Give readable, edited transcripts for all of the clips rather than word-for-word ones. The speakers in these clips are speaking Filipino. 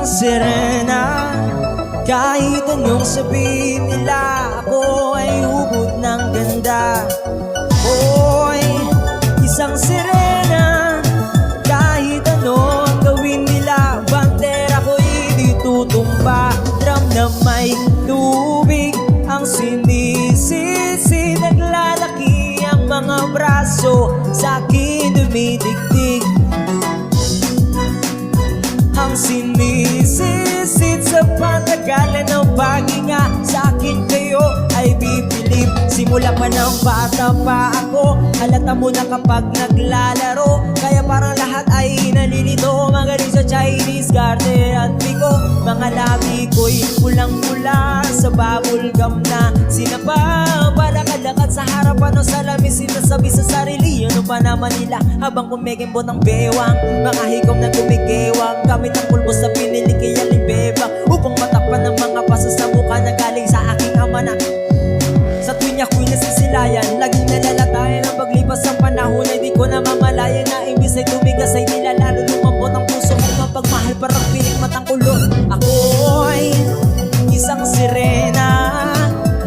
Isang sirena, kahit anong sabihin nila, ako ay hubog ng ganda. Oy, isang sirena, kahit anong gawin nila, bandera ko hindi tutumba. Drum na may tubig ang sinisisi, naglalaki ang mga braso, sa akin dumidigdig. Ang sinisisid sa patagalan ng paghinga, sa akin kayo ay bibilib. Simula pa ng bata pa ako, halata mo na kapag naglalaro, kaya parang lahat ay nalilito. Magaling sa Chinese garden at Pico, mga labi ko'y pulang-pula sa bubble gum na sinapa. Balakad-lakad sa harapan ng salamin, sinasabi sa sarili, ano pa naman nila habang kumikimbot ang bewang. Mga hikom na kumigewang, gamit ang pulbo sa pinili kaya limbebang, upang matapan ng mga paso sa mukha na galing sa aking ama na sa tuwing ako'y nasisilayan. Laging nalalatayan ang paglipas ng panahon, ay di ko namamalayan na imbis ay tumigas ay nilalalo lumambot ang puso ko. Mapagmahal parang piling matang kulot. Ako'y isang sirena,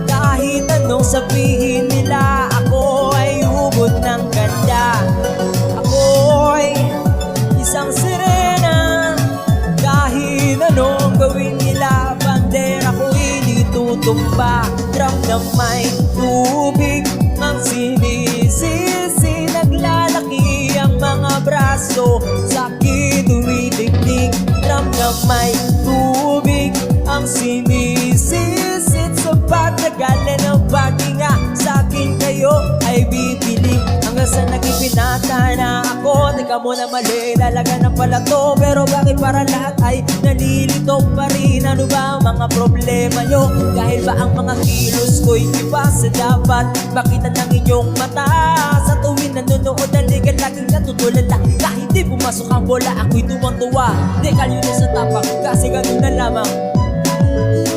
kahit anong sabihin nila, ako ay hubog ng ganda. Ako'y isang sirena, kahit anong gawin nila, bandera ko hindi tutumba. Drum na may tubig ang sinisisi, naglalaki ang mga braso, sa akin dumidigdig. Drum na may tubig ang sinisisid sa patagalan ng paghinga, sa akin kayo ay bibilib. Hanggang sa naging pinata na ako, teka mo na mali, lalaga ng pala to. Pero bakit para lahat ay nalilito pa rin? Ano ba ang mga problema nyo? Dahil ba ang mga kilos ko'y iba sa dapat makita ng inyong mata? Sa tuwing nanonood ang ligan, laging natutulala. Kahit di pumasok ang bola, ako'y tuwang-tuwa. Di kalyo na sa tapak, kasi ganun na lamang.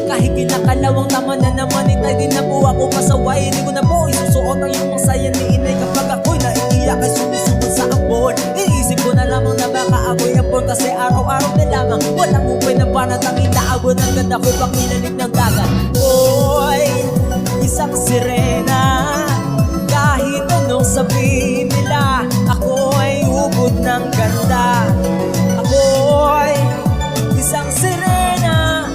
Kahit kinakalawang tama na naman, itay din na po ako pasaway. Hindi ko na po isusuot ang iyong sayan ni inay. Kapag ako'y naiiyak ay sumisubod sa ambon, iniisip ko na lamang na baka ako'y ambon, kasi araw-araw na lamang walang upay na panatang inaabot ang ganda ko'y pakilalig ng dagat. Oy, isang sirena, kahit anong sabihin nila, ako ay hubog ng ganda. Ako'y isang sirena,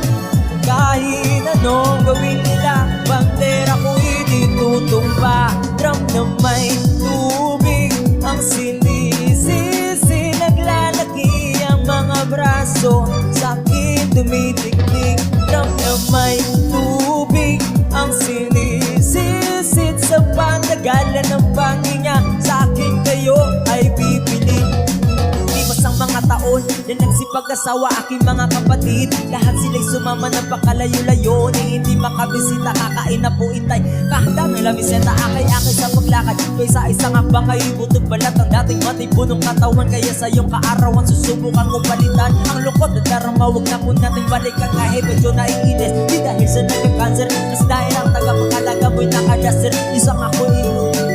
kahit anong gawin nila, bandera ko hindi tutumba. Drum na may tubig ang sinisisi, naglalaki ang mga braso, sa akin dumidigdig. Drum na may tubig ang sinisisid sa patagalan ng paghinga, sa akin kayo ay bibili. Ang mga taon na nagsipag-asawa, aking mga kapatid, lahat sila'y sumama ng pakalayo-layo, ni hindi makabisita, kakain na po itay. Kahanda ng lamiseta, akay-akay sa paglakad, kay sa isang akbang ay butog balat ang dating matay punong katawan. Kaya sa iyong kaarawan susubukan kong palitan ang lungkot at darama, huwag na po nating balikan kahit medyo naiinis. Di dahil sa nagka-cancer, kasi dahil ang tagapangalaga mo'y nakadaster. Isang ako'y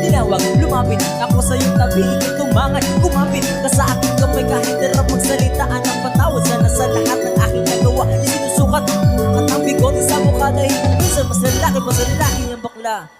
tinawag, lumapit ako sa iyong tabi, ikay tumangan, kumapit ka sa aking kamay. Kahit hirap magsalitaan ng patawad, sana sa lahat ng aking nagawa isinusukat at ang bigote sa mukha na minsan mas lalaki niyang bakla.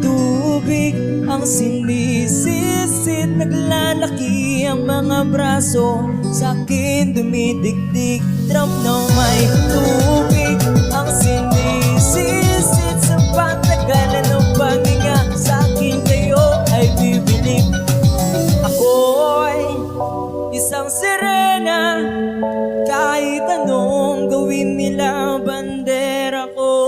Tubig ang sinisisid, naglalaki ang mga braso, sa akin dumidigdig. Drum na may tubig ang sinisisid sa patagalan ng paghinga, sa akin kayo ay bibilib. Ako'y isang sirena, kahit anong gawin nila, bandera ko